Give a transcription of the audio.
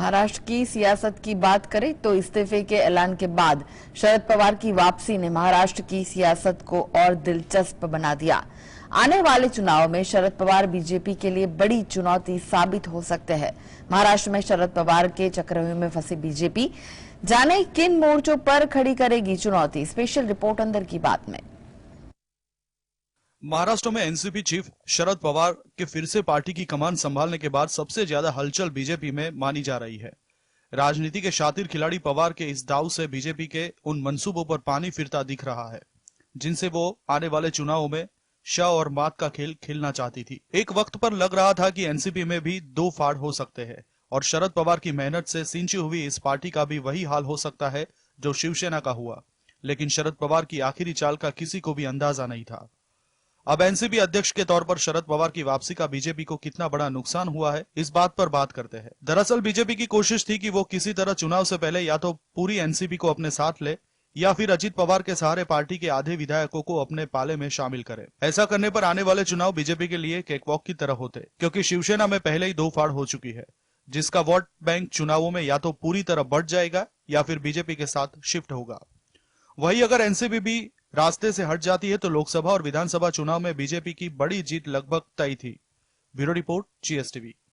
महाराष्ट्र की सियासत की बात करें तो इस्तीफे के ऐलान के बाद शरद पवार की वापसी ने महाराष्ट्र की सियासत को और दिलचस्प बना दिया। आने वाले चुनाव में शरद पवार बीजेपी के लिए बड़ी चुनौती साबित हो सकते हैं। महाराष्ट्र में शरद पवार के चक्रव्यूह में फंसी बीजेपी जाने किन मोर्चों पर खड़ी करेगी चुनौती। स्पेशल रिपोर्ट अंदर की बात में। महाराष्ट्र में एनसीपी चीफ शरद पवार के फिर से पार्टी की कमान संभालने के बाद सबसे ज्यादा हलचल बीजेपी में मानी जा रही है। राजनीति के शातिर खिलाड़ी पवार के इस दाव से बीजेपी के उन मंसूबों पर पानी फिरता दिख रहा है जिनसे वो आने वाले चुनावों में श और मात का खेल खेलना चाहती थी। एक वक्त पर लग रहा था कि एनसीपी में भी दो फाड़ हो सकते हैं और शरद पवार की मेहनत से सिंची हुई इस पार्टी का भी वही हाल हो सकता है जो शिवसेना का हुआ। लेकिन शरद पवार की आखिरी चाल का किसी को भी अंदाजा नहीं था। अब एनसीपी अध्यक्ष के तौर पर शरद पवार की वापसी का बीजेपी को कितना बड़ा नुकसान हुआ है, इस बात पर बात करते हैं। दरअसल बीजेपी की कोशिश थी कि वो किसी तरह चुनाव से पहले या तो पूरी एनसीपी को अपने साथ ले या फिर अजित पवार के सहारे पार्टी के आधे विधायकों को अपने पाले में शामिल करे। ऐसा करने पर आने वाले चुनाव बीजेपी के लिए केकवॉक की तरह होते, क्योंकि शिवसेना में पहले ही दो फाड़ हो चुकी है, जिसका वोट बैंक चुनावों में या तो पूरी तरह बढ़ जाएगा या फिर बीजेपी के साथ शिफ्ट होगा। वही अगर एनसीपी भी रास्ते से हट जाती है तो लोकसभा और विधानसभा चुनाव में बीजेपी की बड़ी जीत लगभग तय थी। Bureau report, GSTV.